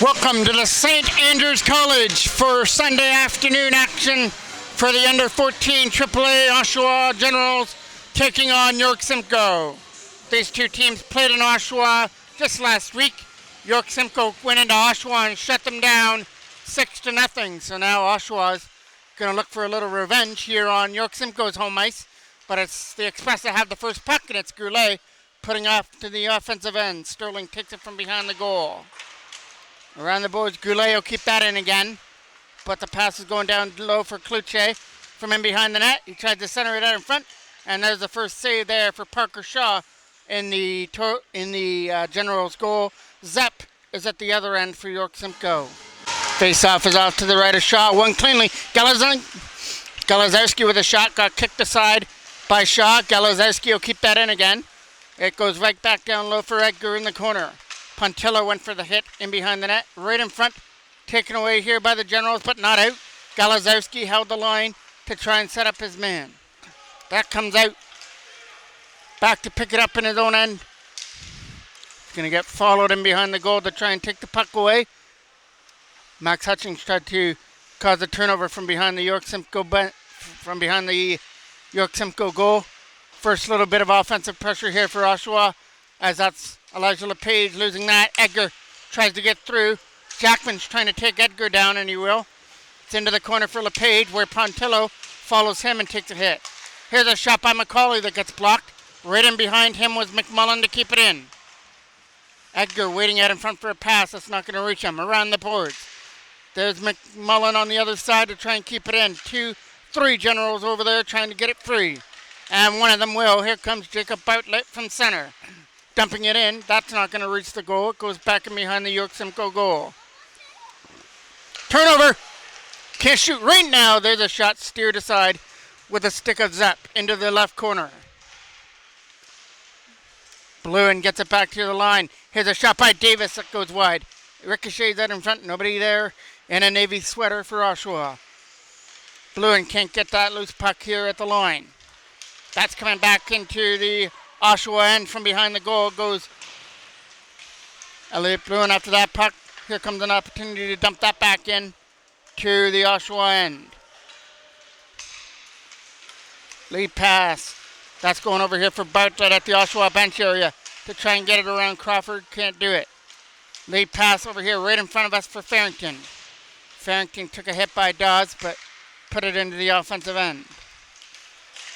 Welcome to the St. Andrews College for Sunday afternoon action for the under 14 AAA Oshawa Generals taking on York Simcoe. These two teams played in Oshawa just last week. York Simcoe went into Oshawa and shut them down 6-0. So now Oshawa's going to look for a little revenge here on York Simcoe's home ice. But it's the Express that have the first puck, and it's Goulet putting off to the offensive end. Sterling takes it from behind the goal. Around the boards, Goulet will keep that in again. But the pass is going down low for Cloutier from in behind the net. He tried to center it out in front. And there's the first save there for Parker Shaw in the Generals' goal. Zepp is at the other end for York Simcoe. Face-off is off to the right of Shaw. One cleanly. Galazowski with a shot. Got kicked aside by Shaw. Galazowski will keep that in again. It goes right back down low for Edgar in the corner. Pontillo went for the hit in behind the net. Right in front. Taken away here by the Generals, but not out. Galazowski held the line to try and set up his man. That comes out. Back to pick it up in his own end. He's going to get followed in behind the goal to try and take the puck away. Max Hutchings tried to cause a turnover from behind the York Simcoe goal. First little bit of offensive pressure here for Oshawa, as that's Elijah LePage losing that. Edgar tries to get through. Jackman's trying to take Edgar down, and he will. It's into the corner for LePage, where Pontillo follows him and takes a hit. Here's a shot by McCauley that gets blocked. Right in behind him was McMullen to keep it in. Edgar waiting out in front for a pass. That's not going to reach him. Around the boards. There's McMullen on the other side to try and keep it in. 2-3 Generals over there trying to get it free. And one of them will. Here comes Jacob Bartlett from center. Dumping it in. That's not going to reach the goal. It goes back in behind the York Simcoe goal. Turnover. Can't shoot right now. There's a shot steered aside with a stick of Zepp into the left corner. Bluin gets it back to the line. Here's a shot by Davis that goes wide. Ricochets out in front. Nobody there. In a Navy sweater for Oshawa. Bluin can't get that loose puck here at the line. That's coming back into the Oshawa end from behind the goal. Goes Elliot Bluin after that puck. Here comes an opportunity to dump that back in to the Oshawa end. Lead pass. That's going over here for Bartlett at the Oshawa bench area to try and get it around Crawford. Can't do it. Lead pass over here right in front of us for Farrington. Farrington took a hit by Dawes, but put it into the offensive end.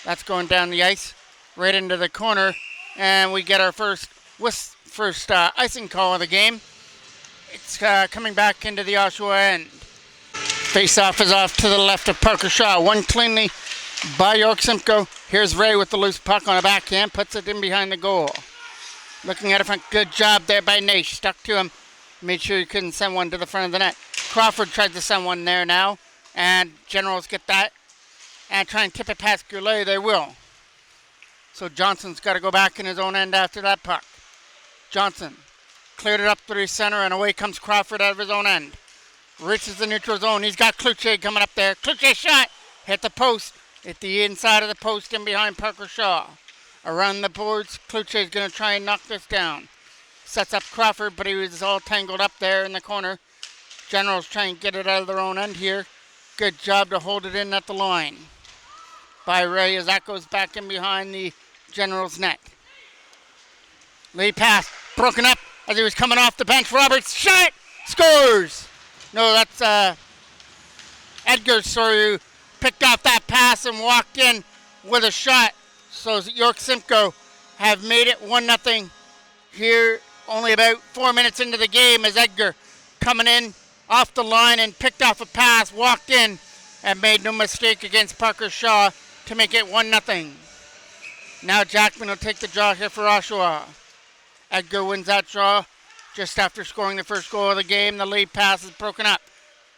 That's going down the ice, right into the corner, and we get our first icing call of the game. It's coming back into the Oshawa end. Face-off is off to the left of Parker Shaw. One cleanly by York Simcoe. Here's Ray with the loose puck on a backhand, puts it in behind the goal. Looking at it front, good job there by Nash. Stuck to him, made sure he couldn't send one to the front of the net. Crawford tried to send one there now, and Generals get that and try and tip it past Goulet. They will. So Johnson's got to go back in his own end after that puck. Johnson cleared it up through center, and away comes Crawford out of his own end. Reaches the neutral zone. He's got Cloutier coming up there. Cloutier shot. Hit the post. Hit the inside of the post in behind Parker Shaw. Around the boards, Cloutier is going to try and knock this down. Sets up Crawford, but he was all tangled up there in the corner. Generals try and get it out of their own end here. Good job to hold it in at the line by Ray as that goes back in behind the Generals' net. Lead pass broken up as he was coming off the bench. Roberts shot, scores. No, that's Edgar Soru picked off that pass and walked in with a shot. So York Simcoe have made it 1-0 here. Only about 4 minutes into the game as Edgar coming in off the line and picked off a pass, walked in and made no mistake against Parker Shaw to make it 1-0. Now Jackman will take the draw here for Oshawa. Edgar wins that draw just after scoring the first goal of the game. The lead pass is broken up.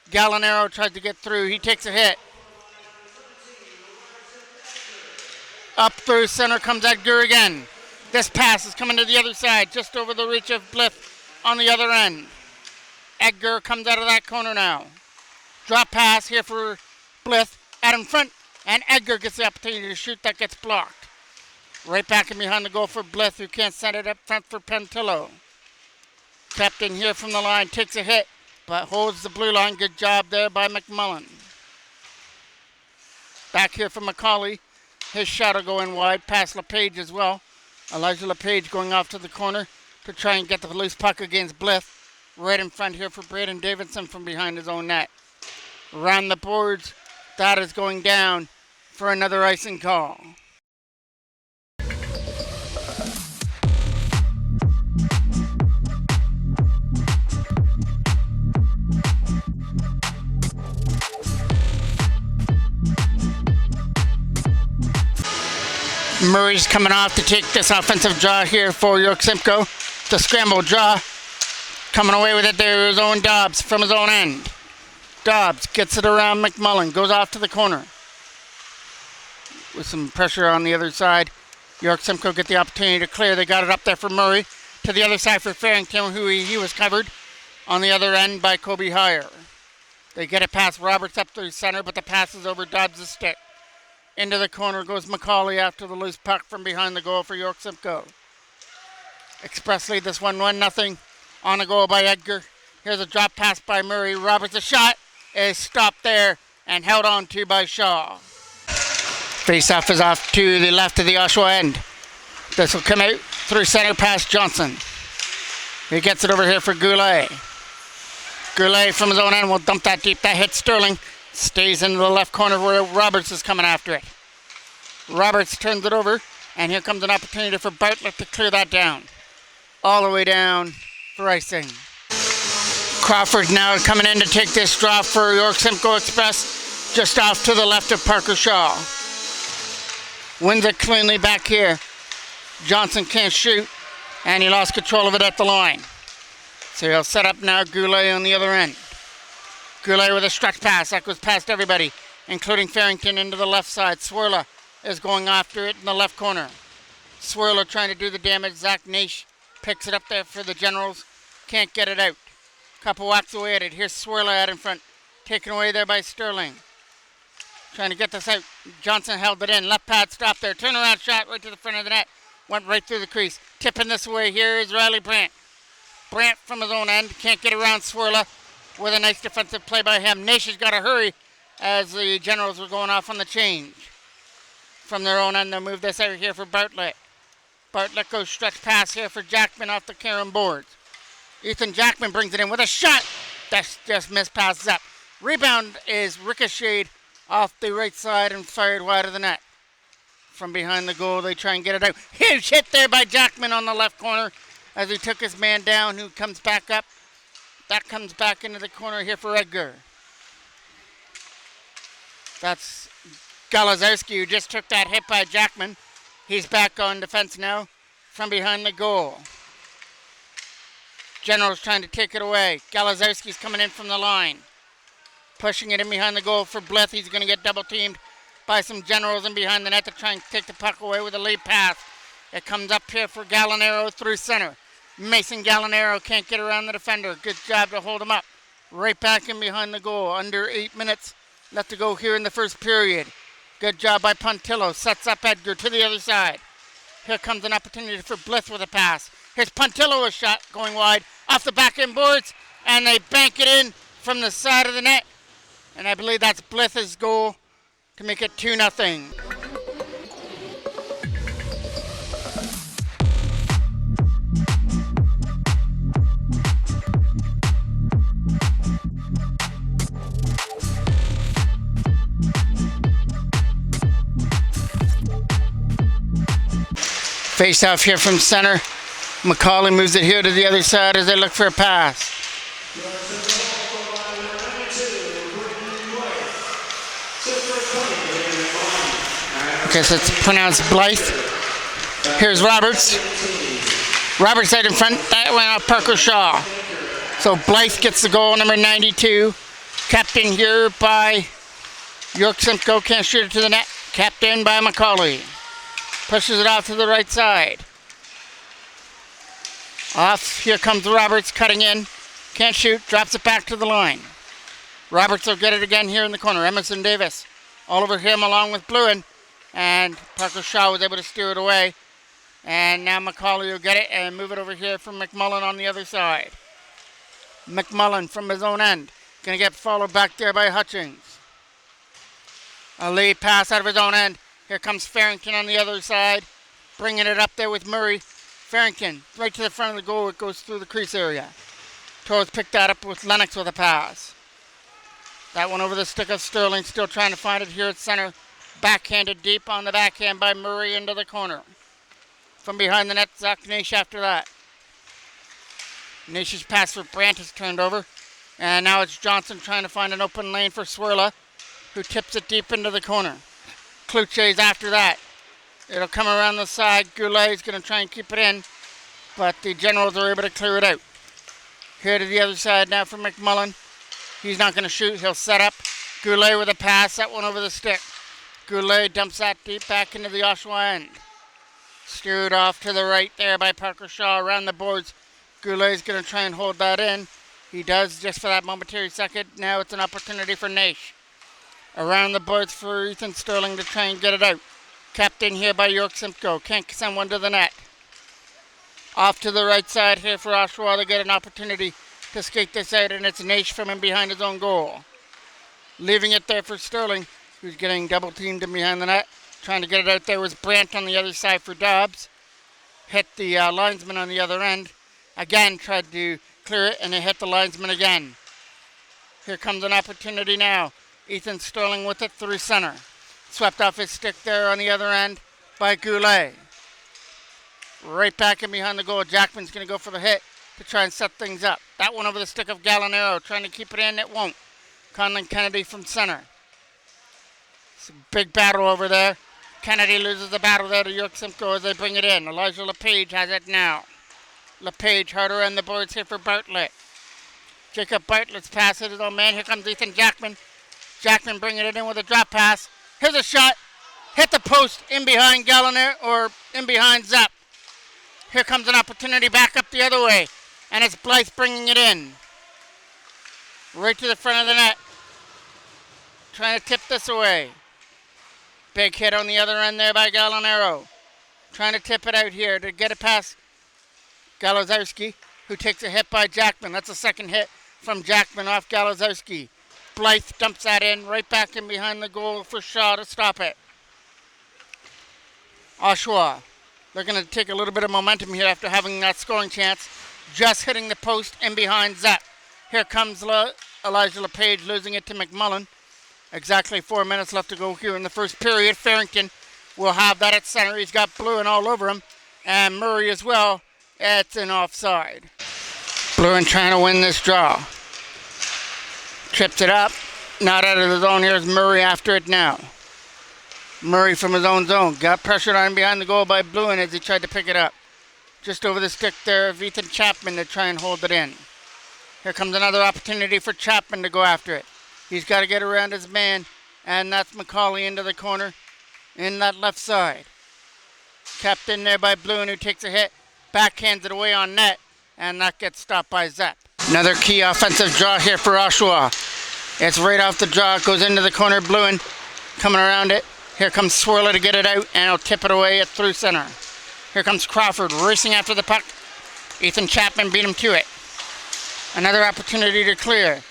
Gallinaro tries to get through. He takes a hit. Up through center comes Edgar again. This pass is coming to the other side, just over the reach of Blyth on the other end. Edgar comes out of that corner now. Drop pass here for Blyth out in front, and Edgar gets the opportunity to shoot. That gets blocked. Right back in behind the goal for Blyth, who can't send it up front for Pontillo. Captain here from the line takes a hit. but holds the blue line. Good job there by McMullen. Back here from McCauley. His shot will go in wide past LePage as well. Elijah LePage going off to the corner to try and get the loose puck against Blythe. Right in front here for Braden Davidson from behind his own net. Around the boards, that is going down for another icing call. Murray's coming off to take this offensive draw here for York Simcoe. The scramble draw. Coming away with it there is Owen Dobbs from his own end. Dobbs gets it around McMullen. Goes off to the corner. With some pressure on the other side. York Simcoe get the opportunity to clear. They got it up there for Murray. To the other side for Farrington, who he was covered on the other end by Kobe Heyer. They get it past Roberts up through center, but the pass is over Dobbs' stick. Into the corner goes McCauley after the loose puck from behind the goal for York Simcoe. Expressly this 1-0 on a goal by Edgar. Here's a drop pass by Murray. Roberts, a shot is stopped there and held on to by Shaw. Face-off is off to the left of the Oshawa end. This will come out through center past Johnson. He gets it over here for Goulet. Goulet from his own end will dump that deep. That hits Sterling. Stays into the left corner where Roberts is coming after it. Roberts turns it over, and here comes an opportunity for Bartlett to clear that down. All the way down for icing. Crawford now coming in to take this draw for York Simcoe Express, just off to the left of Parker Shaw. Wins it cleanly back here. Johnson can't shoot, and he lost control of it at the line. So he'll set up now Goulet on the other end. Goulet with a stretch pass. That goes past everybody, including Farrington into the left side. Swirla is going after it in the left corner. Swirla trying to do the damage. Zach Naish picks it up there for the Generals. Can't get it out. Couple whacks away at it. Here's Swirla out in front. Taken away there by Sterling. Trying to get this out. Johnson held it in. Left pad stop there. Turnaround shot right to the front of the net. Went right through the crease. Tipping this away. Here is Riley Brandt. Brandt from his own end. Can't get around Swirla. With a nice defensive play by him. Nation's got to hurry as the Generals were going off on the change. From their own end, they'll move this out here for Bartlett. Bartlett goes stretch pass here for Jackman off the Karen boards. Ethan Jackman brings it in with a shot. That's just missed passes up. Rebound is ricocheted off the right side and fired wide of the net. From behind the goal, they try and get it out. Huge hit there by Jackman on the left corner as he took his man down, who comes back up. That comes back into the corner here for Edgar. That's Galazowski, who just took that hit by Jackman. He's back on defense now from behind the goal. General's trying to take it away. Galazowski's coming in from the line. Pushing it in behind the goal for Blythe. He's going to get double teamed by some Generals in behind the net to try and take the puck away with a lead pass. It comes up here for Gallinaro through center. Mason Gallinaro can't get around the defender. Good job to hold him up. Right back in behind the goal. Under 8 minutes left to go here in the first period. Good job by Pontillo. Sets up Edgar to the other side. Here comes an opportunity for Blythe with a pass. Here's Pontillo, a shot going wide off the back end boards. And they bank it in from the side of the net. And I believe that's Blythe's goal to make it 2-0. Face off here from center. McCauley moves it here to the other side as they look for a pass. Okay, so it's pronounced Blythe. Here's Roberts. Roberts out in front. That went off Parker Shaw. So Blythe gets the goal, number 92. Capped in here by York Simcoe. Can't shoot it to the net. Capped in by McCauley. Pushes it off to the right side. Off, here comes Roberts cutting in. Can't shoot, drops it back to the line. Roberts will get it again here in the corner. Emerson Davis all over him along with Bluen. And Parker Shaw was able to steer it away. And now McCauley will get it and move it over here from McMullen on the other side. McMullen from his own end. Going to get followed back there by Hutchings. A lead pass out of his own end. Here comes Farrington on the other side. Bringing it up there with Murray. Farrington right to the front of the goal. It goes through the crease area. Torres picked that up with Lennox with a pass. That one over the stick of Sterling. Still trying to find it here at center. Backhanded deep on the backhand by Murray into the corner. From behind the net, Zach Nash after that. Nash's pass for Brandt is turned over. And now it's Johnson trying to find an open lane for Swirla, who tips it deep into the corner. Kluche's after that. It'll come around the side. Goulet's going to try and keep it in, but the Generals are able to clear it out. Here to the other side now for McMullen. He's not going to shoot. He'll set up. Goulet with a pass. That one over the stick. Goulet dumps that deep back into the Oshawa end. Steered off to the right there by Parker Shaw around the boards. Goulet's going to try and hold that in. He does just for that momentary second. Now it's an opportunity for Nash. Around the boards for Ethan Sterling to try and get it out. Kept in here by York Simcoe. Can't send one to the net. Off to the right side here for Oshawa. They get an opportunity to skate this out, and it's Nash from in behind his own goal. Leaving it there for Sterling, who's getting double teamed in behind the net. Trying to get it out there was Brandt on the other side for Dobbs. Hit the linesman on the other end. Again, tried to clear it, and it hit the linesman again. Here comes an opportunity now. Ethan Sterling with it through center. Swept off his stick there on the other end by Goulet. Right back in behind the goal. Jackman's going to go for the hit to try and set things up. That one over the stick of Gallinaro, trying to keep it in. It won't. Conlon Kennedy from center. It's a big battle over there. Kennedy loses the battle there to York Simcoe as they bring it in. Elijah LePage has it now. LePage harder on the boards here for Bartlett. Jacob Bartlett's pass hit his own man. Here comes Ethan Jackman. Jackman bringing it in with a drop pass. Here's a shot. Hit the post in behind Galliner or in behind Zapp. Here comes an opportunity back up the other way. And it's Blythe bringing it in. Right to the front of the net. Trying to tip this away. Big hit on the other end there by Gallinaro. Trying to tip it out here to get it past Galozowski, who takes a hit by Jackman. That's a second hit from Jackman off Galozowski. Blythe dumps that in, right back in behind the goal for Shaw to stop it. Oshawa, they're going to take a little bit of momentum here after having that scoring chance. Just hitting the post in behind Zapp. Here comes Elijah LePage losing it to McMullen. Exactly 4 minutes left to go here in the first period. Farrington will have that at center. He's got Bluin all over him. And Murray as well. It's an offside. Bluin trying to win this draw. Trips it up. Not out of the zone. Here's Murray after it now. Murray from his own zone. Got pressured on behind the goal by Bluin as he tried to pick it up. Just over the stick there of Ethan Chapman to try and hold it in. Here comes another opportunity for Chapman to go after it. He's got to get around his man, and that's McCauley into the corner in that left side. Kept in there by Bluin, who takes a hit, backhands it away on net, and that gets stopped by Zapp. Another key offensive draw here for Oshawa. It's right off the draw. It goes into the corner. Bluin coming around it. Here comes Swirler to get it out, and he'll tip it away through center. Here comes Crawford racing after the puck. Ethan Chapman beat him to it. Another opportunity to clear.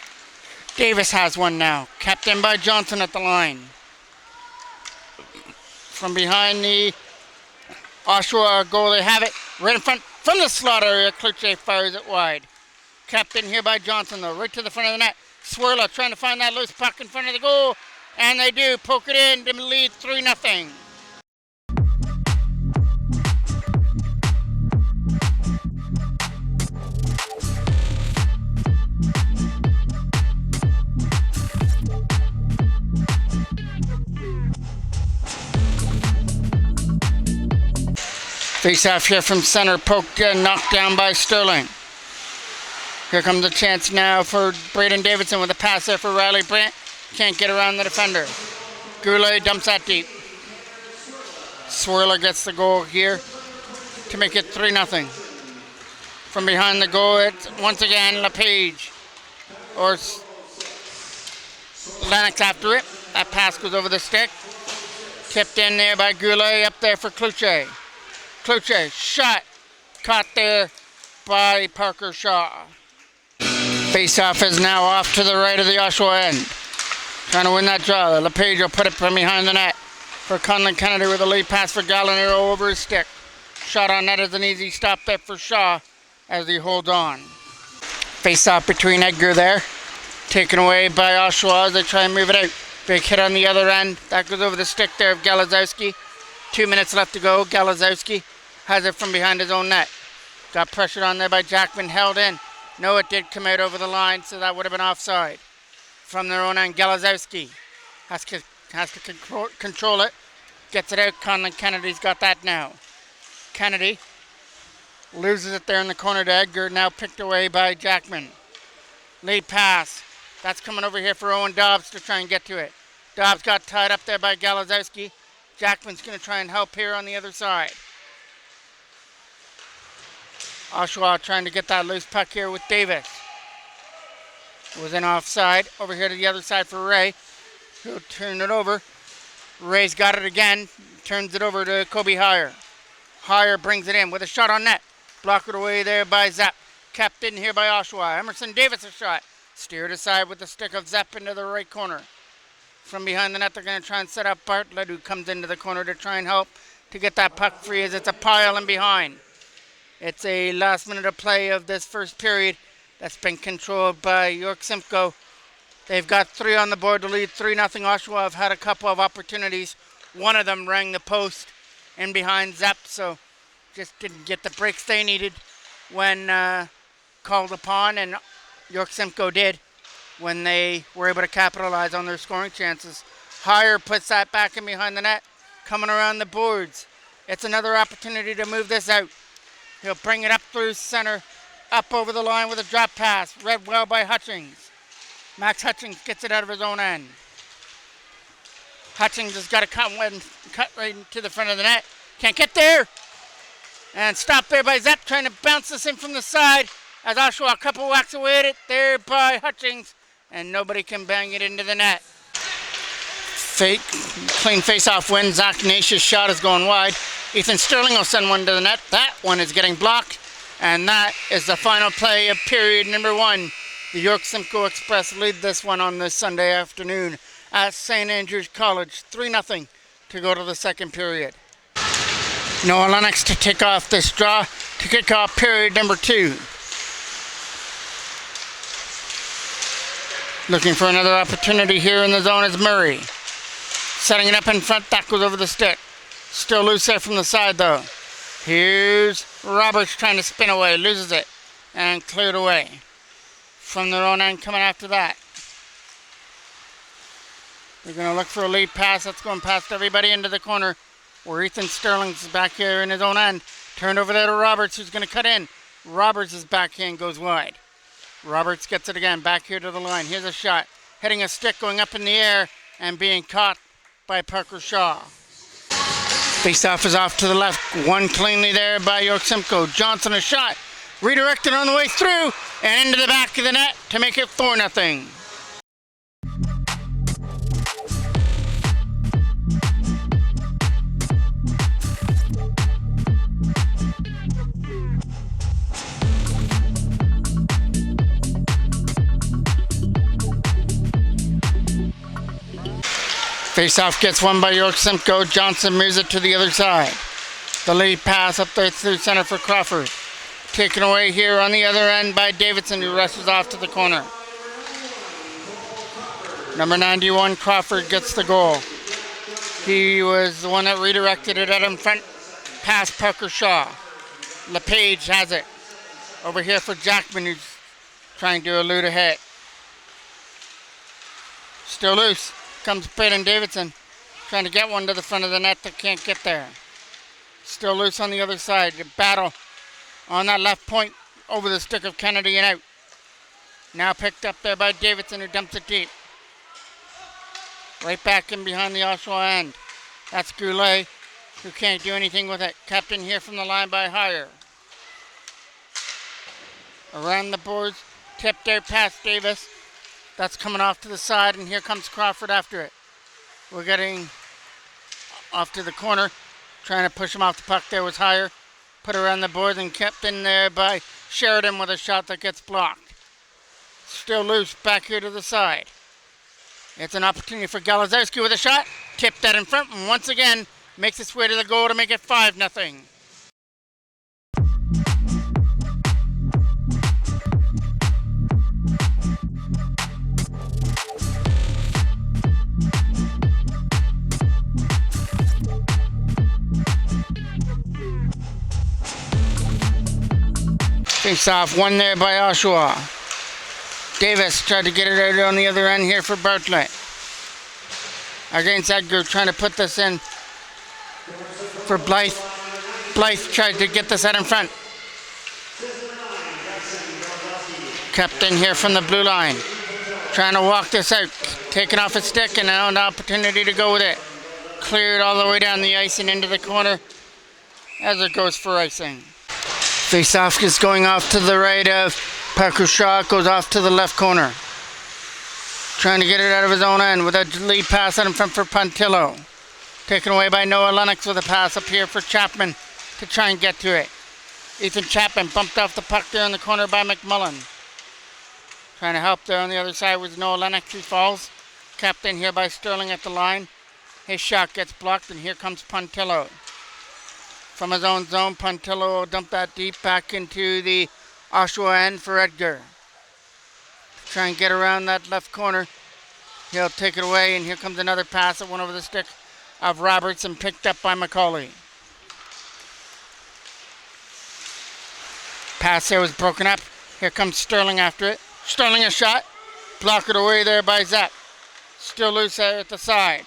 Davis has one now. Kept in by Johnson at the line. From behind the Oshawa goal, they have it. Right in front from the slot area. Kluche fires it wide. Kept in here by Johnson, though. Right to the front of the net. Swirla trying to find that loose puck in front of the goal. And they do. Poke it in to lead 3-0. Face off here from center, poked and knocked down by Sterling. Here comes a chance now for Braden Davidson with a pass there for Riley Brandt. Can't get around the defender. Goulet dumps that deep. Swirler gets the goal here to make it 3-0. From behind the goal, it's once again LePage or Lennox after it. That pass goes over the stick. Tipped in there by Goulet, up there for Kluche. Kluche, shot, caught there by Parker Shaw. Face-off is now off to the right of the Oshawa end. Trying to win that draw. LePage will put it from behind the net for Conlon Kennedy with a lead pass for Gallinaro over his stick. Shot on net is an easy stop there for Shaw as he holds on. Face-off between Edgar there. Taken away by Oshawa as they try and move it out. Big hit on the other end. That goes over the stick there of Galazowski. 2 minutes left to go. Galazowski has it from behind his own net. Got pressured on there by Jackman, held in. No, it did come out over the line, so that would have been offside. From their own end, Galazowski has to control it. Gets it out. Conlon Kennedy's got that now. Kennedy loses it there in the corner to Edgar, now picked away by Jackman. Lead pass. That's coming over here for Owen Dobbs to try and get to it. Dobbs got tied up there by Galazowski. Jackman's going to try and help here on the other side. Oshawa trying to get that loose puck here with Davis. Was in offside. Over here to the other side for Ray. He'll turn it over. Ray's got it again. Turns it over to Kobe Heyer. Heyer brings it in with a shot on net. Blocked away there by Zepp. Kept in here by Oshawa. Emerson Davis a shot. Steered aside with the stick of Zepp into the right corner. From behind the net, they're going to try and set up Bartlett, who comes into the corner to try and help to get that puck free as it's a pile in behind. It's a last minute of play of this first period that's been controlled by York Simcoe. They've got 3 on the board to lead 3-0. Oshawa have had a couple of opportunities. One of them rang the post in behind Zepp, so just didn't get the breaks they needed when called upon, and York Simcoe did when they were able to capitalize on their scoring chances. Heyer puts that back in behind the net, coming around the boards. It's another opportunity to move this out. He'll bring it up through center, up over the line with a drop pass. Read well by Hutchings. Max Hutchings gets it out of his own end. Hutchings has got to cut right into the front of the net. Can't get there. And stopped there by Zepp, trying to bounce this in from the side. As Oshawa a couple whacks away at it there by Hutchings. And nobody can bang it into the net. Clean face-off win. Zach Nash's shot is going wide. Ethan Sterling will send one to the net. That one is getting blocked. And that is the final play of period number 1. The York Simcoe Express lead this one on this Sunday afternoon at St. Andrews College. 3-0 to go to the second period. Noah Lennox to take off this draw to kick off period number 2. Looking for another opportunity here in the zone is Murray. Setting it up in front, that goes over the stick. Still loose there from the side though. Here's Roberts trying to spin away, loses it, and cleared away. From their own end coming after that. They're going to look for a lead pass that's going past everybody into the corner where Ethan Sterling's back here in his own end. Turned over there to Roberts, who's going to cut in. Roberts' backhand goes wide. Roberts gets it again, back here to the line. Here's a shot, hitting a stick going up in the air and being caught by Parker Shaw. Face-off is off to the left. One cleanly there by York Simcoe. Johnson a shot. Redirected on the way through and into the back of the net to make it 4-0. Face-off gets won by York Simcoe. Johnson moves it to the other side. The lead pass up there through center for Crawford. Taken away here on the other end by Davidson, who rushes off to the corner. Number 91, Crawford, gets the goal. He was the one that redirected it out in front past Parker Shaw. LePage has it. Over here for Jackman, who's trying to elude a hit. Still loose. Comes Braden Davidson, trying to get one to the front of the net that can't get there. Still loose on the other side. The battle on that left point over the stick of Kennedy and out. Now picked up there by Davidson, who dumps it deep. Right back in behind the Oshawa end. That's Goulet, who can't do anything with it. Kept in here from the line by Heyer. Around the boards, tipped out past Davis. That's coming off to the side, and here comes Crawford after it. We're getting off to the corner. Trying to push him off the puck there was Heyer. Put around the boards and kept in there by Sheridan with a shot that gets blocked. Still loose back here to the side. It's an opportunity for Galazowski with a shot. Tipped that in front and once again makes its way to the goal to make it 5-0. Face off, one there by Oshawa. Davis tried to get it out on the other end here for Bartlett. Against Edgar, trying to put this in for Blythe. Blythe tried to get this out in front. Kept in here from the blue line. Trying to walk this out. Taking off his stick and now an opportunity to go with it. Cleared all the way down the ice and into the corner as it goes for icing. Face-off is going off to the right of Parker Shaw, goes off to the left corner. Trying to get it out of his own end with a lead pass out in front for Pontillo. Taken away by Noah Lennox with a pass up here for Chapman to try and get to it. Ethan Chapman bumped off the puck there in the corner by McMullen. Trying to help there on the other side was Noah Lennox. He falls. Kept in here by Sterling at the line. His shot gets blocked and here comes Pontillo. From his own zone, Pontillo will dump that deep back into the Oshawa end for Edgar. Try and get around that left corner. He'll take it away, and here comes another pass that went over the stick of Roberts and picked up by McCauley. Pass there was broken up. Here comes Sterling after it. Sterling a shot. Blocked it away there by Zepp. Still loose there at the side.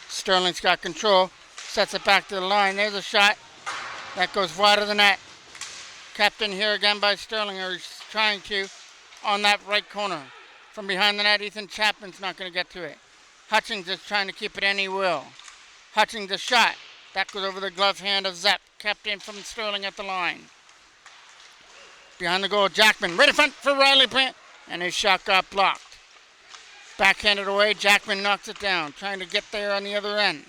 Sterling's got control. Sets it back to the line. There's a shot. That goes wide of the net. Kept in here again by Sterling, or he's trying to, on that right corner. From behind the net, Ethan Chapman's not going to get to it. Hutchings is trying to keep it any will. Hutchings a shot. That goes over the glove hand of Zepp. Kept in from Sterling at the line. Behind the goal, Jackman. Right in front for Riley Brandt. And his shot got blocked. Backhanded away, Jackman knocks it down. Trying to get there on the other end.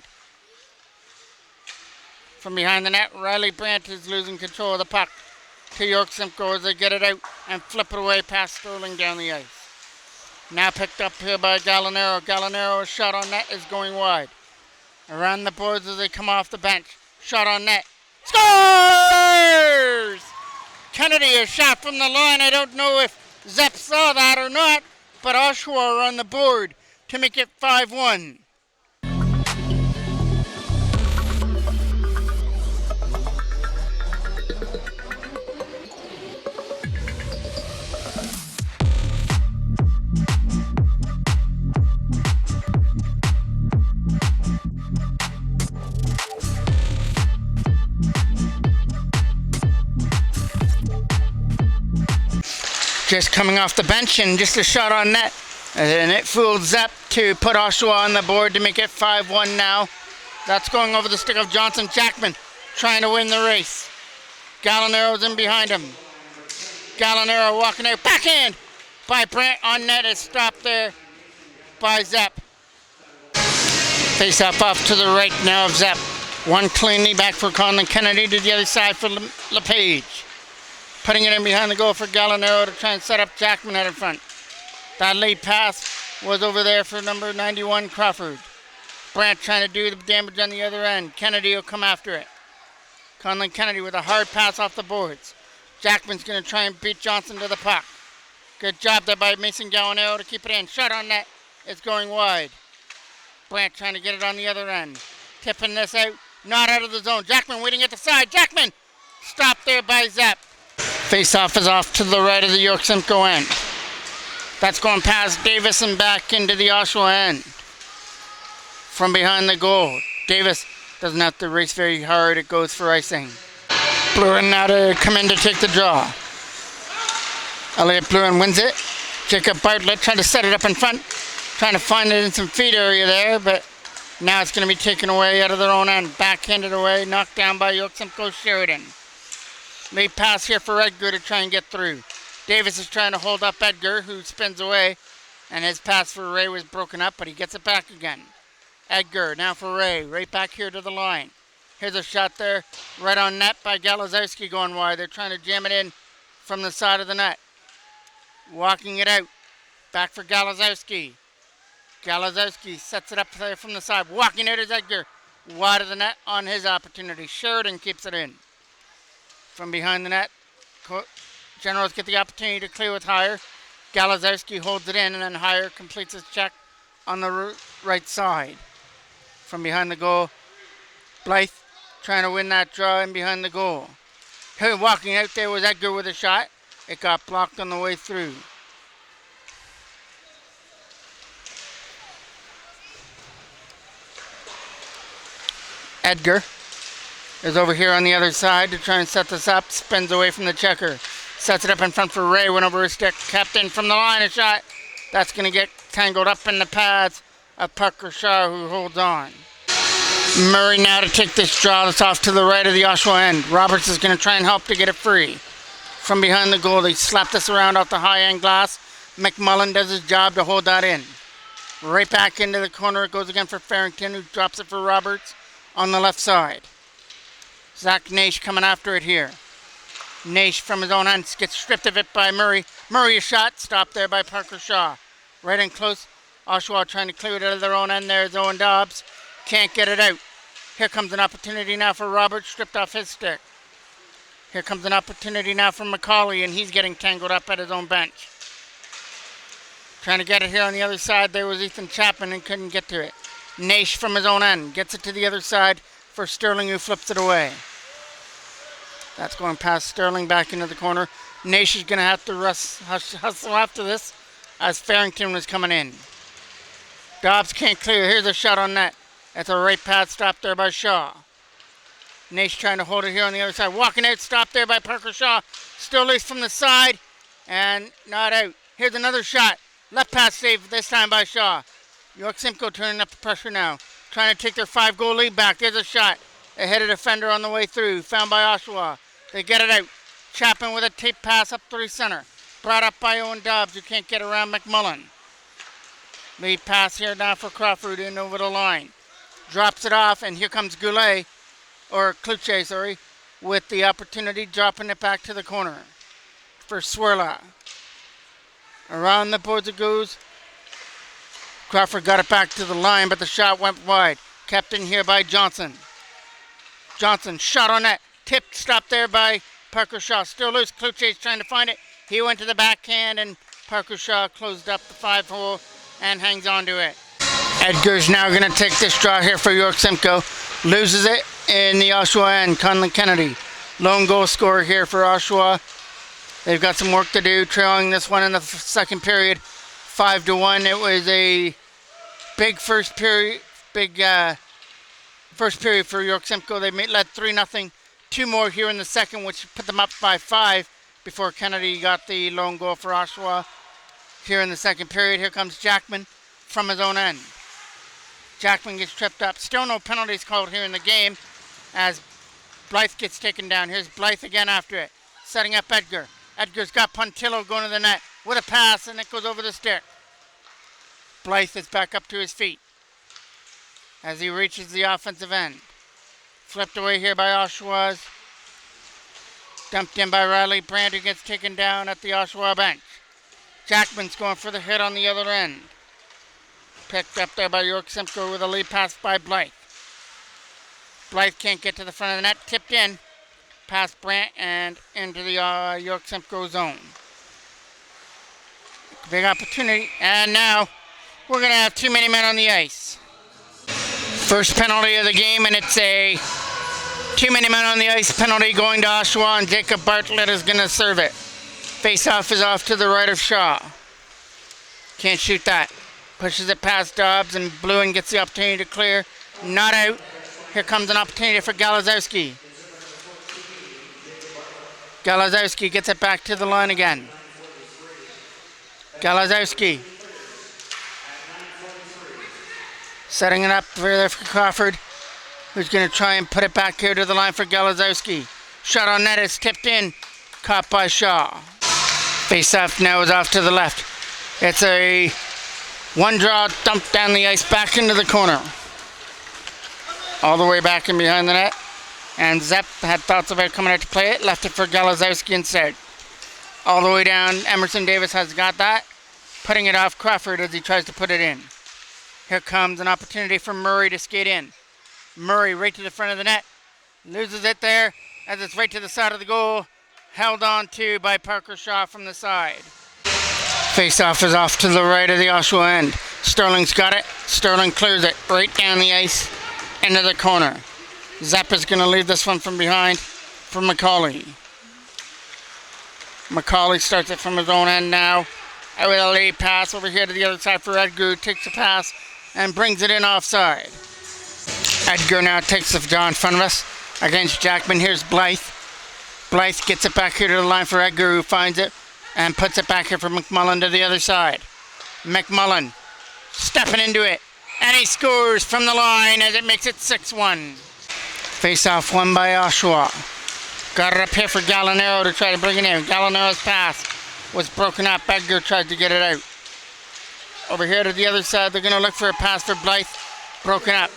From behind the net, Riley Brandt is losing control of the puck to York Simcoe as they get it out and flip it away past Sterling down the ice. Now picked up here by Gallinaro. Gallinaro's shot on net is going wide. Around the boards as they come off the bench. Shot on net. Scores! Kennedy a shot from the line. I don't know if Zepp saw that or not, but Oshawa are on the board to make it 5-1. Just coming off the bench and just a shot on net. And it fooled Zepp to put Oshawa on the board to make it 5-1 now. That's going over the stick of Johnson. Jackman trying to win the race. Gallinaro's in behind him. Gallinaro walking out. Backhand by Brandt on net is stopped there by Zepp. Face off to the right now of Zepp. One cleanly back for Conlon Kennedy to the other side for LePage. Putting it in behind the goal for Gallinaro to try and set up Jackman out in front. That late pass was over there for number 91, Crawford. Brandt trying to do the damage on the other end. Kennedy will come after it. Conlon Kennedy with a hard pass off the boards. Jackman's going to try and beat Johnson to the puck. Good job there by Mason Gallinaro to keep it in. Shot on net. It's going wide. Brandt trying to get it on the other end. Tipping this out. Not out of the zone. Jackman waiting at the side. Jackman stopped there by Zepp. Face-off is off to the right of the York Simcoe end. That's going past Davis and back into the Oshawa end. From behind the goal. Davis doesn't have to race very hard. It goes for icing. Bluin now to come in to take the draw. Elliot Bluin wins it. Jacob Bartlett trying to set it up in front. Trying to find it in some feed area there, but now it's going to be taken away out of their own end. Backhanded away, knocked down by York Simcoe Sheridan. Late pass here for Edgar to try and get through. Davis is trying to hold up Edgar, who spins away, and his pass for Ray was broken up, but he gets it back again. Edgar, now for Ray, right back here to the line. Here's a shot there, right on net by Galazowski going wide. They're trying to jam it in from the side of the net. Walking it out. Back for Galazowski. Galazowski sets it up there from the side. Walking out is Edgar. Wide of the net on his opportunity. Sheridan keeps it in. From behind the net, Generals get the opportunity to clear with Higher. Galazowski holds it in, and then Higher completes his check on the right side. From behind the goal, Blythe trying to win that draw in behind the goal. Walking out there was Edgar with a shot. It got blocked on the way through. Edgar is over here on the other side to try and set this up. Spins away from the checker. Sets it up in front for Ray. Went over his stick. Captain from the line. A shot. That's going to get tangled up in the pads of Parker Shaw, who holds on. Murray now to take this draw. That's off to the right of the Oshawa end. Roberts is going to try and help to get it free. From behind the goal, they slap this around off the high end glass. McMullen does his job to hold that in. Right back into the corner it goes again for Farrington, who drops it for Roberts on the left side. Zach Naish coming after it here. Naish from his own end gets stripped of it by Murray. Murray a shot, stopped there by Parker Shaw. Right in close. Oshawa trying to clear it out of their own end there is Owen Dobbs. Can't get it out. Here comes an opportunity now for Roberts, stripped off his stick. Here comes an opportunity now for McCauley, and he's getting tangled up at his own bench. Trying to get it here on the other side. There was Ethan Chapman and couldn't get to it. Naish from his own end gets it to the other side for Sterling, who flips it away. That's going past Sterling back into the corner. Naish is going to have to hustle after this as Farrington was coming in. Dobbs can't clear. Here's a shot on net. That's a right pad stop there by Shaw. Naish trying to hold it here on the other side. Walking out, stopped there by Parker Shaw. Still loose from the side and not out. Here's another shot. Left pass save this time by Shaw. York Simcoe turning up the pressure now. Trying to take their 5-goal lead back. There's a shot. They hit a defender on the way through. Found by Oshawa. They get it out. Chapman with a tape pass up through center. Brought up by Owen Dobbs, who can't get around McMullen. Lead pass here now for Crawford in over the line. Drops it off, and here comes Goulet, or Kluche, sorry, with the opportunity, dropping it back to the corner for Swirla. Around the boards it goes. Crawford got it back to the line, but the shot went wide. Kept in here by Johnson. Johnson shot on net. Tipped, stopped there by Parker Shaw. Still loose. Kluche's trying to find it. He went to the backhand, and Parker Shaw closed up the 5-hole and hangs on to it. Edgar's now going to take this draw here for York Simcoe. Loses it in the Oshawa end. Conlon Kennedy, lone goal scorer here for Oshawa. They've got some work to do, trailing this one in the second period, 5-1. It was a big first period for York Simcoe. They led 3-0. Two more here in the second, which put them up by 5 before Kennedy got the lone goal for Oshawa. Here in the second period, here comes Jackman from his own end. Jackman gets tripped up. Still no penalties called here in the game as Blythe gets taken down. Here's Blythe again after it. Setting up Edgar. Edgar's got Pontillo going to the net with a pass, and it goes over the stick. Blythe is back up to his feet as he reaches the offensive end. Flipped away here by Oshawa's. Dumped in by Riley Brandt, who gets taken down at the Oshawa bench. Jackman's going for the hit on the other end. Picked up there by York Simcoe with a lead pass by Blythe. Blythe can't get to the front of the net. Tipped in past Brandt and into the York Simcoe zone. Big opportunity. And now we're going to have too many men on the ice. First penalty of the game, and it's a too many men on the ice penalty going to Oshawa, and Jacob Bartlett is going to serve it. Face-off is off to the right of Shaw. Can't shoot that. Pushes it past Dobbs, and Bluin gets the opportunity to clear. Not out. Here comes an opportunity for Galazowski. Galazowski gets it back to the line again. Galazowski. Setting it up there for Crawford, who's going to try and put it back here to the line for Galazowski. Shot on net is tipped in. Caught by Shaw. Face-off now is off to the left. It's a one draw, dumped down the ice, back into the corner. All the way back in behind the net. And Zepp had thoughts about coming out to play it. Left it for Galazowski instead. All the way down. Emerson Davis has got that. Putting it off Crawford as he tries to put it in. Here comes an opportunity for Murray to skate in. Murray right to the front of the net. Loses it there as it's right to the side of the goal. Held on to by Parker Shaw from the side. Face-off is off to the right of the Oshawa end. Sterling's got it. Sterling clears it right down the ice into the corner. Zepp is going to leave this one from behind for Macaulay. Macaulay starts it from his own end now. Out with a late pass over here to the other side for Edgar. Takes the pass and brings it in offside. Edgar now takes the draw in front of us against Jackman. Here's Blythe. Blythe gets it back here to the line for Edgar, who finds it and puts it back here for McMullen to the other side. McMullen stepping into it, and he scores from the line as it makes it 6-1. Face-off won by Oshawa. Got it up here for Gallinaro to try to bring it in. Gallinaro's pass was broken up. Edgar tried to get it out. Over here to the other side, they're going to look for a pass for Blythe. Broken up.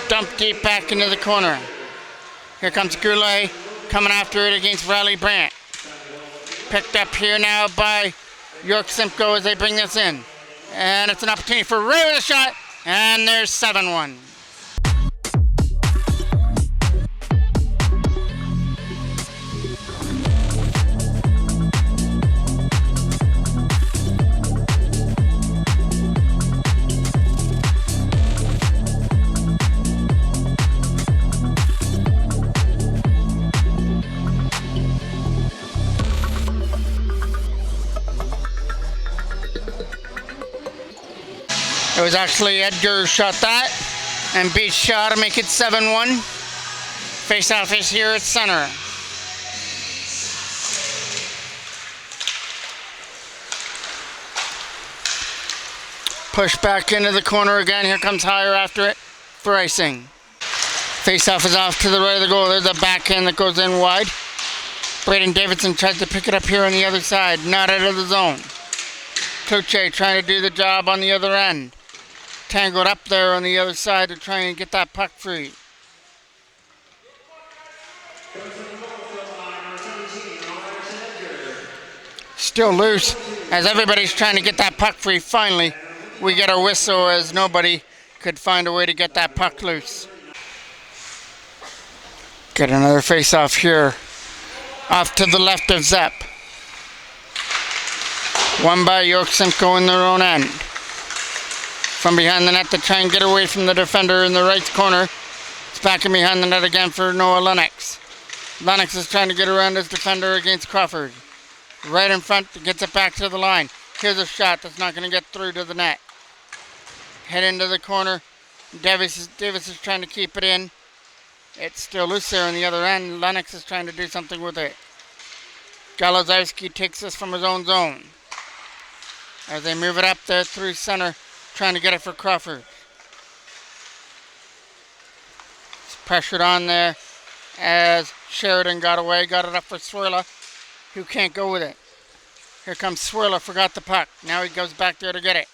Dumped deep back into the corner. Here comes Goulet coming after it against Riley Brandt. Picked up here now by York Simcoe as they bring this in. And it's an opportunity for Ray with a shot. And there's 7-1. It was actually Edgar shot that and beat Shaw to make it 7-1. Face-off is here at center. Push back into the corner again. Here comes Higher after it for icing. Face-off is off to the right of the goal. There's a backhand that goes in wide. Braden Davidson tries to pick it up here on the other side. Not out of the zone. Kluche trying to do the job on the other end. Tangled up there on the other side to try and get that puck free. Still loose as everybody's trying to get that puck free. Finally, we get a whistle as nobody could find a way to get that puck loose. Get another face-off here. Off to the left of Zepp. Won by York Simcoe in their own end. From behind the net to try and get away from the defender in the right corner. It's back in behind the net again for Noah Lennox. Lennox is trying to get around his defender against Crawford. Right in front, gets it back to the line. Here's a shot that's not going to get through to the net. Head into the corner. Davis is trying to keep it in. It's still loose there on the other end. Lennox is trying to do something with it. Galazowski takes this from his own zone. As they move it up there through center, trying to get it for Crawford. It's pressured on there as Sheridan got away, got it up for Swirla, who can't go with it. Here comes Swirla, forgot the puck. Now he goes back there to get it.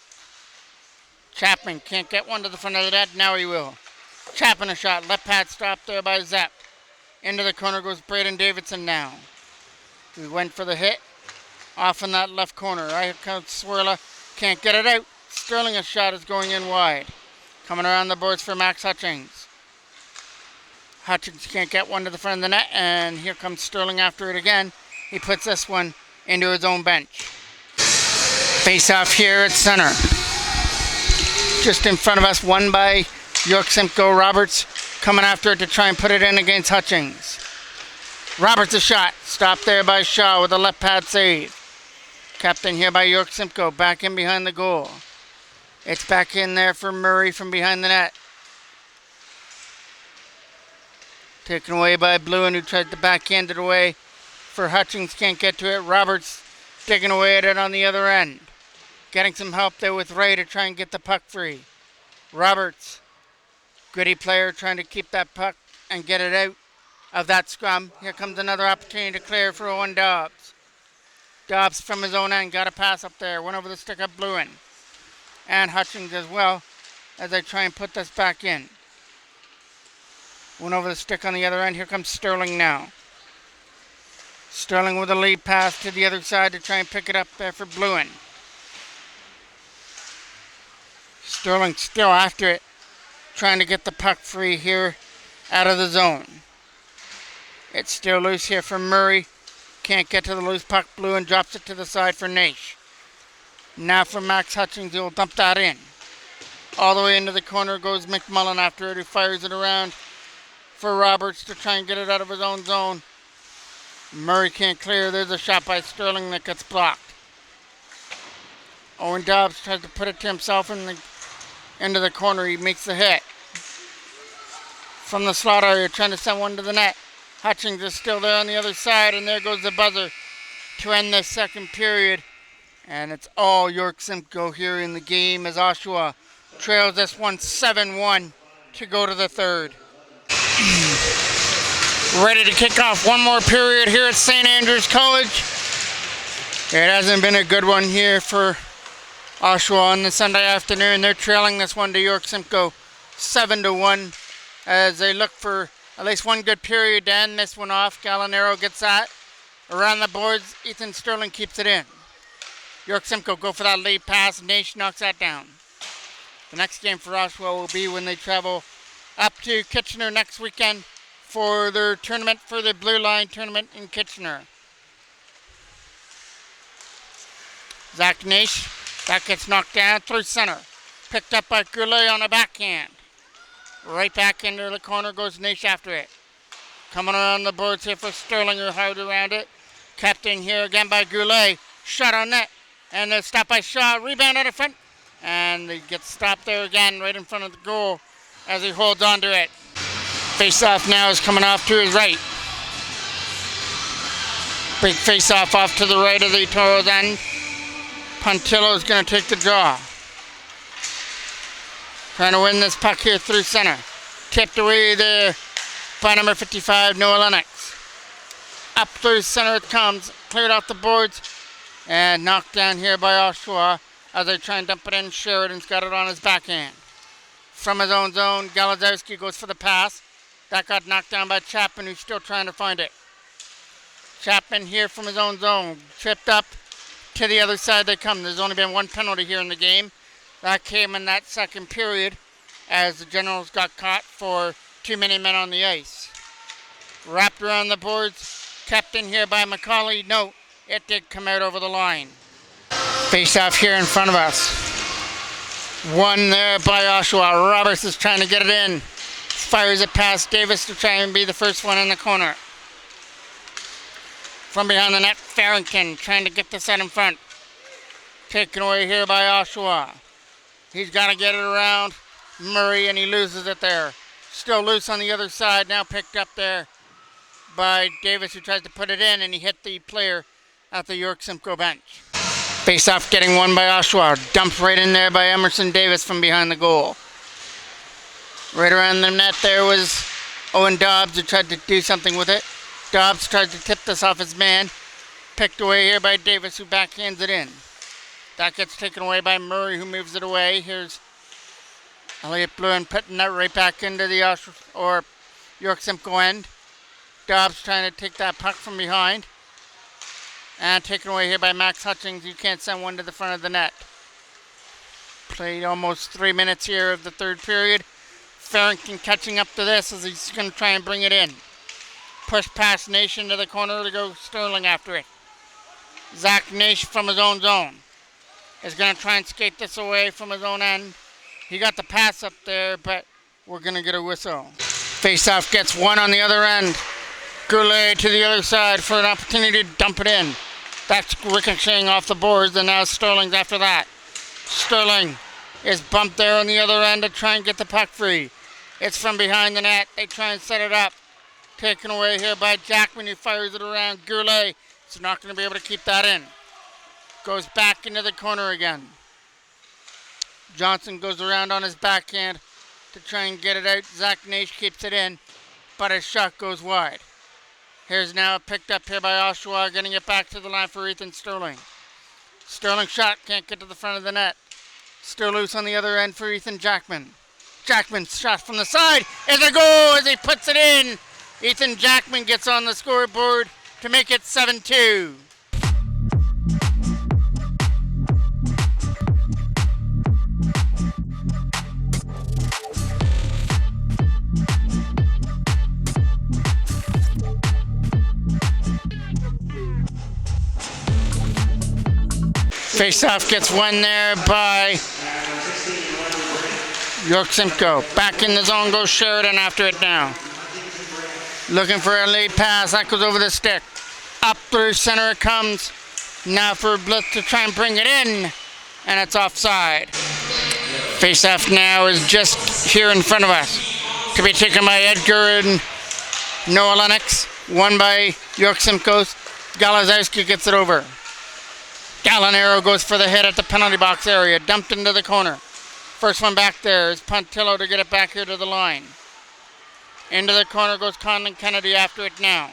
Chapman can't get one to the front of the net, now he will. Chapman a shot, left pad stop there by Zepp. Into the corner goes Braden Davidson now. He went for the hit. Off in that left corner. Right, here comes Swirla, can't get it out. Sterling's shot is going in wide. Coming around the boards for Max Hutchings. Hutchings can't get one to the front of the net, and here comes Sterling after it again. He puts this one into his own bench. Face off here at center. Just in front of us, won by York Simcoe. Roberts coming after it to try and put it in against Hutchings. Roberts a shot. Stopped there by Shaw with a left pad save. Kept in here by York Simcoe. Back in behind the goal. It's back in there for Murray from behind the net. Taken away by Bluen, who tried to backhand it away for Hutchings. Can't get to it. Roberts digging away at it on the other end. Getting some help there with Ray to try and get the puck free. Roberts, gritty player, trying to keep that puck and get it out of that scrum. Here comes another opportunity to clear for Owen Dobbs. Dobbs from his own end got a pass up there. Went over the stick of Bluen. And Hutchings as well as they try and put this back in. Went over the stick on the other end. Here comes Sterling now. Sterling with a lead pass to the other side to try and pick it up there for Bluin. Sterling still after it, trying to get the puck free here out of the zone. It's still loose here for Murray. Can't get to the loose puck. Bluin drops it to the side for Naish. Now for Max Hutchings, he'll dump that in. All the way into the corner goes McMullen after it, who fires it around for Roberts to try and get it out of his own zone. Murray can't clear. There's a shot by Sterling that gets blocked. Owen Dobbs tries to put it to himself into the corner. He makes the hit. From the slot area, trying to send one to the net. Hutchings is still there on the other side, and there goes the buzzer to end the second period. And it's all York Simcoe here in the game as Oshawa trails this one 7-1 to go to the third. Ready to kick off one more period here at St. Andrews College. It hasn't been a good one here for Oshawa on the Sunday afternoon. They're trailing this one to York Simcoe 7-1 as they look for at least one good period to end this one off. Gallinaro gets that around the boards. Ethan Sterling keeps it in. York Simcoe go for that lead pass. Naish knocks that down. The next game for Oshawa will be when they travel up to Kitchener next weekend for their tournament, for the Blue Line tournament in Kitchener. Zach Naish, that gets knocked down through center. Picked up by Goulet on the backhand. Right back into the corner goes Naish after it. Coming around the boards here for Sterling, who hard around it. Kept in here again by Goulet. Shot on net. And the stop by Shaw. Rebound out of front. And they get stopped there again right in front of the goal as he holds on to it. Face-off now is coming off to his right. Big face-off off to the right of the Toro's end. Pontillo is going to take the draw. Trying to win this puck here through center. Tipped away there by number 55, Noah Lennox. Up through center it comes. Cleared off the boards. And knocked down here by Oshawa as they try and dump it in. Sheridan's got it on his backhand. From his own zone, Galazowski goes for the pass. That got knocked down by Chapman, who's still trying to find it. Chapman here from his own zone. Tripped up to the other side they come. There's only been one penalty here in the game. That came in that second period as the Generals got caught for too many men on the ice. Wrapped around the boards. Kept in here by McCauley. No, it did come out over the line. Face off here in front of us. One there by Oshawa. Roberts is trying to get it in. Fires it past Davis to try and be the first one in the corner. From behind the net, Farrington trying to get this out in front. Taken away here by Oshawa. He's got to get it around Murray and he loses it there. Still loose on the other side. Now picked up there by Davis, who tries to put it in, and he hit the player at the York Simcoe bench. Face-off getting won by Oshawa. Dumped right in there by Emerson Davis from behind the goal. Right around the net there was Owen Dobbs, who tried to do something with it. Dobbs tried to tip this off his man. Picked away here by Davis, who backhands it in. That gets taken away by Murray, who moves it away. Here's Elliot Bluin putting that right back into the York Simcoe end. Dobbs trying to take that puck from behind. And taken away here by Max Hutchings. You can't send one to the front of the net. Played almost 3 minutes here of the third period. Farrington catching up to this as he's going to try and bring it in. Push past Naish into the corner to go Sterling after it. Zach Naish from his own zone is going to try and skate this away from his own end. He got the pass up there, but we're going to get a whistle. Face-off gets one on the other end. Goulet to the other side for an opportunity to dump it in. That's ricocheting off the boards, and now Sterling's after that. Sterling is bumped there on the other end to try and get the puck free. It's from behind the net. They try and set it up. Taken away here by Jackman, who fires it around Goulet. He's not going to be able to keep that in. Goes back into the corner again. Johnson goes around on his backhand to try and get it out. Zach Naish keeps it in, but his shot goes wide. Here's now picked up here by Oshawa, getting it back to the line for Ethan Sterling. Sterling shot, can't get to the front of the net. Still loose on the other end for Ethan Jackman. Jackman's shot from the side is a goal as he puts it in. Ethan Jackman gets on the scoreboard to make it 7-2. Face-off gets won there by York Simcoe. Back in the zone goes Sheridan after it now. Looking for a lead pass. That goes over the stick. Up through center it comes. Now for Blitz to try and bring it in. And it's offside. Face-off now is just here in front of us. To be taken by Edgar and Noah Lennox. Won by York Simcoe. Galazowski gets it over. Gallinaro goes for the hit at the penalty box area. Dumped into the corner. First one back there is Pontillo to get it back here to the line. Into the corner goes Conlon Kennedy after it now.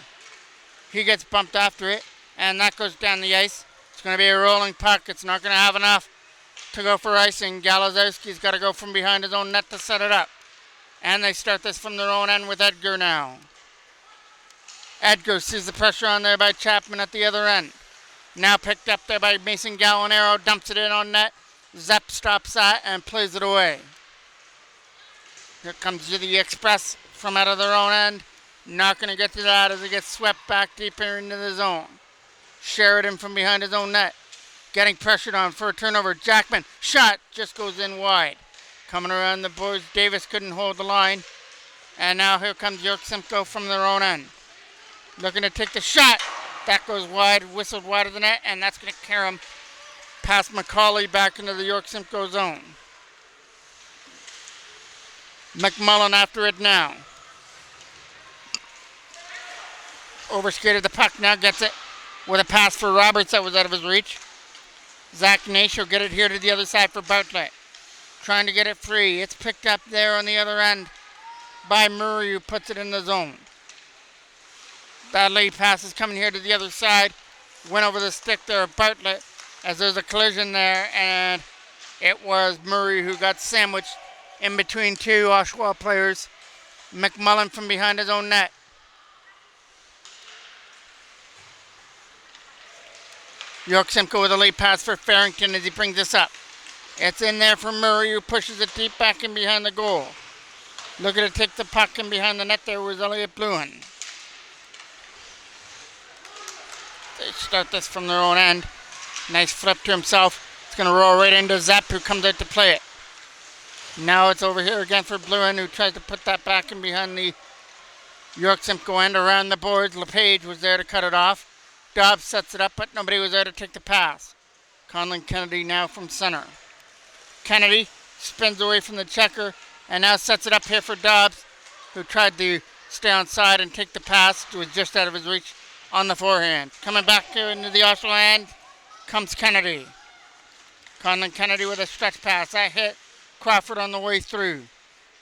He gets bumped after it, and that goes down the ice. It's going to be a rolling puck. It's not going to have enough to go for icing. Galazowski's got to go from behind his own net to set it up. And they start this from their own end with Edgar now. Edgar sees the pressure on there by Chapman at the other end. Now picked up there by Mason Gallinaro, dumps it in on net. Zepp stops that and plays it away. Here comes the Express from out of their own end. Not going to get to that as it gets swept back deeper into the zone. Sheridan from behind his own net. Getting pressured on for a turnover. Jackman, shot, just goes in wide. Coming around the boards, Davis couldn't hold the line. And now here comes York Simcoe from their own end. Looking to take the shot. That goes wide, whistled wide of the net, and that's going to carry him past McCauley back into the York Simcoe zone. McMullen after it now. Overskated the puck, now gets it with a pass for Roberts that was out of his reach. Zach Nash will get it here to the other side for Bartlett. Trying to get it free. It's picked up there on the other end by Murray, who puts it in the zone. That lead pass is coming here to the other side. Went over the stick there of Bartlett as there's a collision there, and it was Murray who got sandwiched in between two Oshawa players. McMullen from behind his own net. York Simcoe with a lead pass for Farrington as he brings this up. It's in there for Murray, who pushes it deep back in behind the goal. Looking to take the puck in behind the net there was Elliot Bluin. They start this from their own end. Nice flip to himself. It's going to roll right into Zepp, who comes out to play it. Now it's over here again for Bluin, who tries to put that back in behind the York Simcoe end around the boards. LePage was there to cut it off. Dobbs sets it up, but nobody was there to take the pass. Conlon Kennedy now from center. Kennedy spins away from the checker and now sets it up here for Dobbs, who tried to stay on side and take the pass. It was just out of his reach on the forehand. Coming back here into the Oshawa end comes Kennedy. Conlon Kennedy with a stretch pass. That hit Crawford on the way through.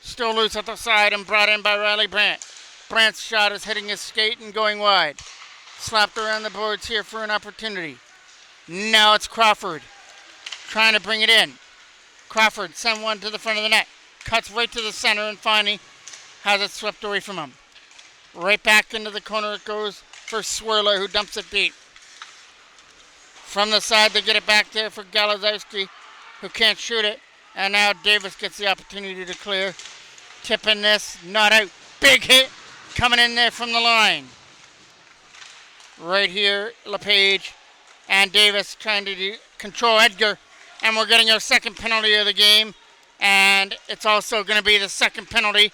Still loose at the side and brought in by Riley Brandt. Brandt's shot is hitting his skate and going wide. Slapped around the boards here for an opportunity. Now it's Crawford trying to bring it in. Crawford sends one to the front of the net. Cuts right to the center and finally has it swept away from him. Right back into the corner it goes for Swirler, who dumps it deep. From the side they get it back there for Galazowski, who can't shoot it. And now Davis gets the opportunity to clear. Tipping this, not out. Big hit coming in there from the line. Right here, LePage and Davis trying to control Edgar. And we're getting our second penalty of the game. And it's also going to be the second penalty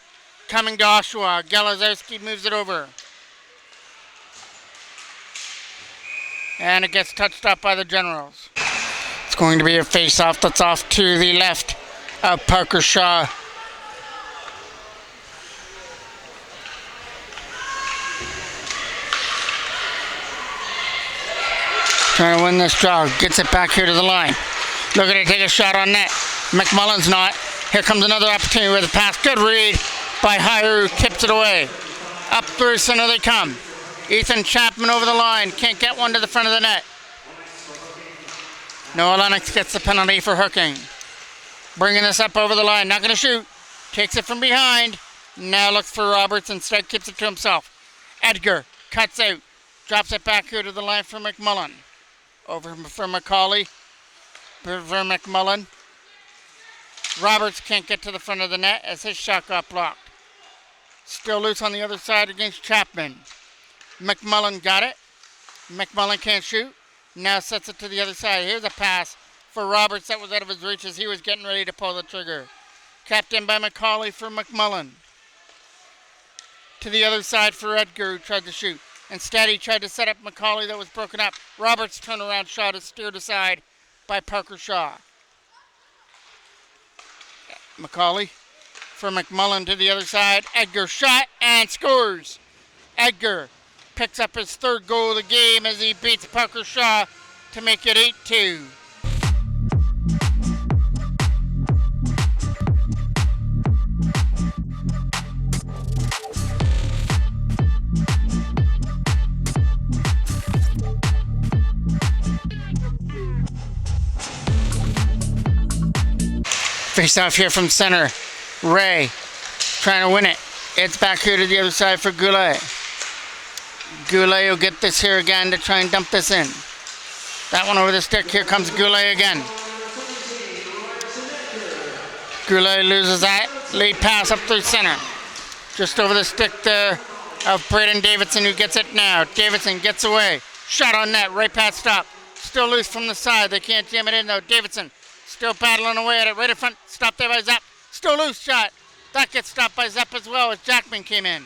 coming to Oshawa. Galazowski moves it over. And it gets touched up by the Generals. It's going to be a face-off that's off to the left of Parker Shaw. Trying to win this draw. Gets it back here to the line. Looking to take a shot on net. McMullen's not. Here comes another opportunity with a pass. Good read by Hire, who tips it away. Up through center they come. Ethan Chapman over the line. Can't get one to the front of the net. Noah Lennox gets the penalty for hooking. Bringing this up over the line. Not going to shoot. Takes it from behind. Now looks for Roberts. Instead keeps it to himself. Edgar cuts out. Drops it back here to the line for McMullen. Over for McCauley. For McMullen. Roberts can't get to the front of the net as his shot got blocked. Still loose on the other side against Chapman. McMullen got it. McMullen can't shoot. Now sets it to the other side. Here's a pass for Roberts that was out of his reach as he was getting ready to pull the trigger. Capped in by McCauley for McMullen. To the other side for Edgar, who tried to shoot. Instead, he tried to set up McCauley that was broken up. Roberts' turnaround shot is steered aside by Parker Shaw. McCauley for McMullen to the other side. Edgar shot and scores. Edgar picks up his third goal of the game as he beats Parker Shaw to make it 8-2. Face off here from center. Ray trying to win it. It's back here to the other side for Goulet. Goulet will get this here again to try and dump this in. That one over the stick. Here comes Goulet again. Goulet loses that. Lead pass up through center. Just over the stick there of Braden Davidson, who gets it now. Davidson gets away. Shot on net. Right past stop. Still loose from the side. They can't jam it in though. Davidson still battling away at it. Right in front. Stopped there by Zepp. Still loose shot. That gets stopped by Zepp as well as Jackman came in.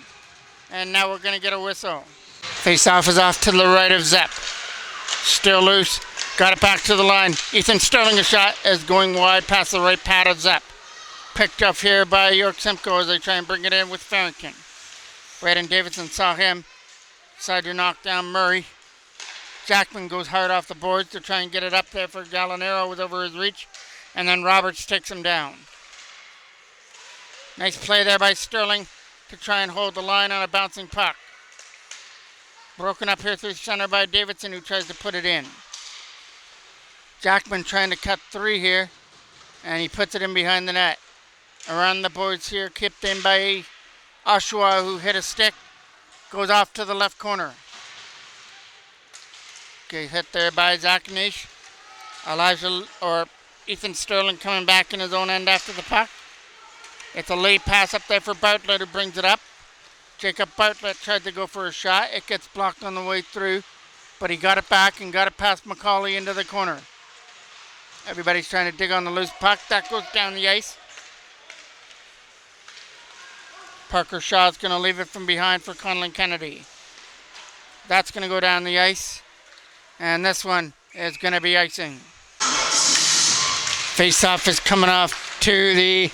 And now we're going to get a whistle. Face-off is off to the right of Zepp. Still loose. Got it back to the line. Ethan Sterling a shot is going wide past the right pad of Zepp. Picked up here by York Simcoe as they try and bring it in with Farrington. Braden Davidson saw him. Decided to knock down Murray. Jackman goes hard off the boards to try and get it up there for Gallinaro. Was over his reach. And then Roberts takes him down. Nice play there by Sterling to try and hold the line on a bouncing puck. Broken up here through center by Davidson, who tries to put it in. Jackman trying to cut three here, and he puts it in behind the net. Around the boards here, kicked in by Oshawa, who hit a stick. Goes off to the left corner. Okay, hit there by Zakanish. Ethan Sterling coming back in his own end after the puck. It's a late pass up there for Bartlett, who brings it up. Jacob Bartlett tried to go for a shot. It gets blocked on the way through, but he got it back and got it past McCauley into the corner. Everybody's trying to dig on the loose puck. That goes down the ice. Parker Shaw's going to leave it from behind for Conlon Kennedy. That's going to go down the ice. And this one is going to be icing. Face-off is coming off to the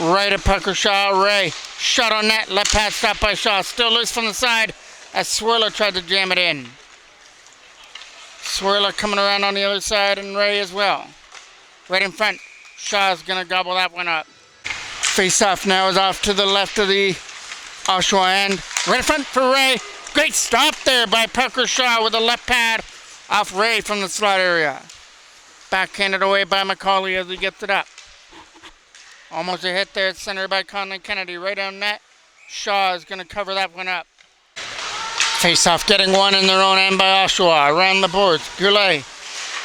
right of Parker Shaw. Ray shot on net. Left pass stopped by Shaw. Still loose from the side as Swirler tried to jam it in. Swirler coming around on the other side and Ray as well. Right in front. Shaw's going to gobble that one up. Face-off now is off to the left of the Oshawa end. Right in front for Ray. Great stop there by Parker Shaw with a left pad off Ray from the slot area. Backhanded away by McCauley as he gets it up. Almost a hit there at center by Conlon Kennedy. Right on net. Shaw is going to cover that one up. Face-off getting one in their own end by Oshawa. Around the boards. Goulet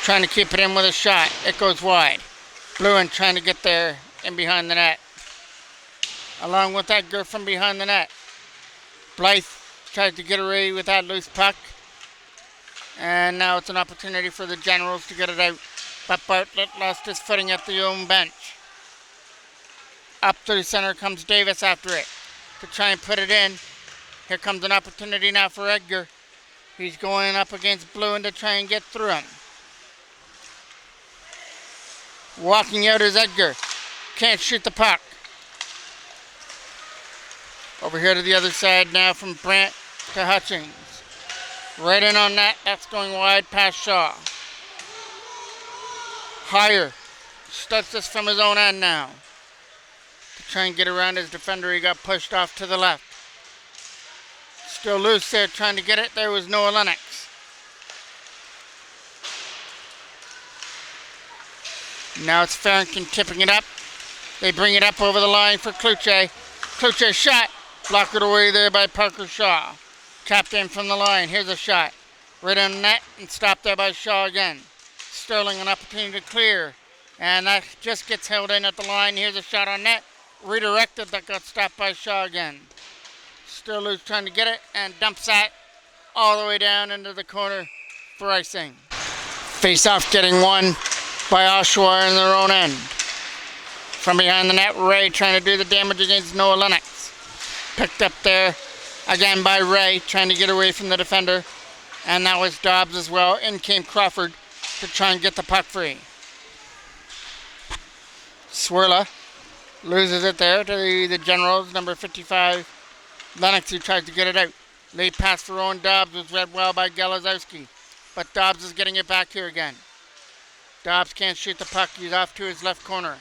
trying to keep it in with a shot. It goes wide. Lewin trying to get there in behind the net. Along with Edgar from behind the net. Blythe tried to get away with that loose puck. And now it's an opportunity for the Generals to get it out. But Bartlett lost his footing at the own bench. Up through center comes Davis after it to try and put it in. Here comes an opportunity now for Edgar. He's going up against Bluen to try and get through him. Walking out is Edgar. Can't shoot the puck. Over here to the other side now from Brandt to Hutchings. Right in on that. That's going wide past Shaw. Higher. Starts this from his own end now. To try and get around his defender, he got pushed off to the left. Still loose there, trying to get it. There was Noah Lennox. Now it's Farrington tipping it up. They bring it up over the line for Kluche. Kluche shot. Blocked away there by Parker Shaw. Tapped in from the line. Here's a shot. Right on the net and stopped there by Shaw again. Sterling an opportunity to clear. And that just gets held in at the line. Here's a shot on net. Redirected, that got stopped by Shaw again. Sterling's trying to get it and dumps that all the way down into the corner for icing. Face-off getting won by Oshawa in their own end. From behind the net, Ray trying to do the damage against Noah Lennox. Picked up there again by Ray, trying to get away from the defender. And that was Dobbs as well. In came Crawford to try and get the puck free. Swirla loses it there to the Generals, number 55. Lennox, who tries to get it out. Late pass for Owen Dobbs was read well by Galazowski. But Dobbs is getting it back here again. Dobbs can't shoot the puck. He's off to his left corner.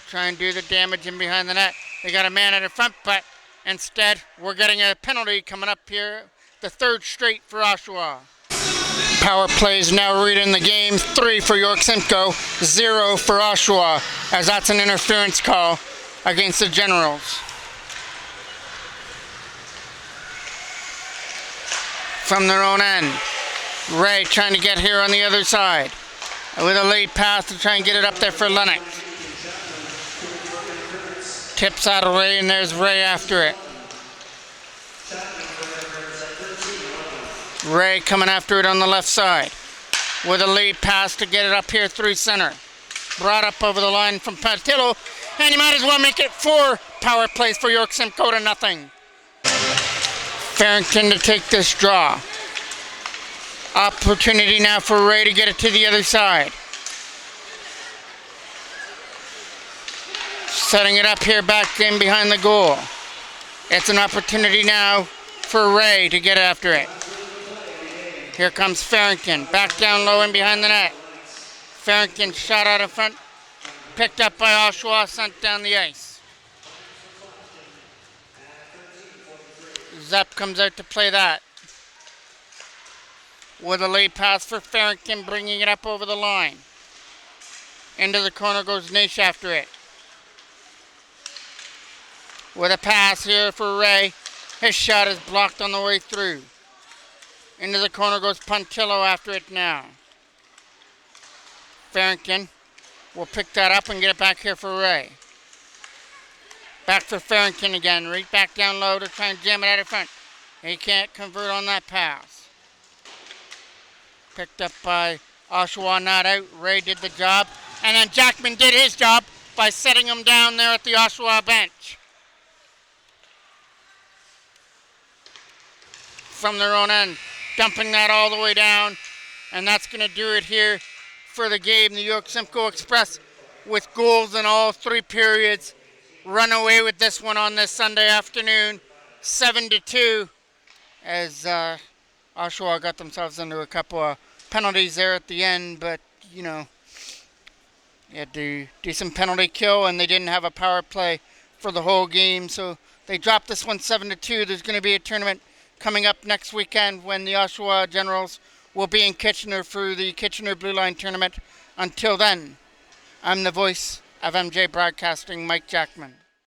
Try and do the damage in behind the net. They got a man at the front, but instead we're getting a penalty coming up here. The third straight for Oshawa. Power plays now reading the game. 3 for York Simcoe, 0 for Oshawa, as that's an interference call against the Generals. From their own end, Ray trying to get here on the other side with a late pass to try and get it up there for Lennox. Tips out of Ray, and there's Ray after it. Ray coming after it on the left side with a late pass to get it up here through center. Brought up over the line from Patillo, and you might as well make it 4 power plays for York Simcoe to nothing. Farrington to take this draw. Opportunity now for Ray to get it to the other side. Setting it up here back in behind the goal. It's an opportunity now for Ray to get after it. Here comes Farrington, back down low and behind the net. Farrington shot out in front, picked up by Oshawa, sent down the ice. Zepp comes out to play that. With a late pass for Farrington, bringing it up over the line. Into the corner goes Nish after it. With a pass here for Ray. His shot is blocked on the way through. Into the corner goes Pontillo after it now. Farrington will pick that up and get it back here for Ray. Back for Farrington again. Right back down low to try and jam it out in front. He can't convert on that pass. Picked up by Oshawa, not out. Ray did the job. And then Jackman did his job by setting him down there at the Oshawa bench. From their own end. Dumping that all the way down. And that's going to do it here for the game. The York Simcoe Express with goals in all 3 periods. Run away with this one on this Sunday afternoon. 7-2. As Oshawa got themselves into a couple of penalties there at the end. But, you know, they had to do some penalty kill. And they didn't have a power play for the whole game. So they dropped this one 7-2. There's going to be a tournament coming up next weekend when the Oshawa Generals will be in Kitchener for the Kitchener Blue Line Tournament. Until then, I'm the voice of MJ Broadcasting, Mike Jackman.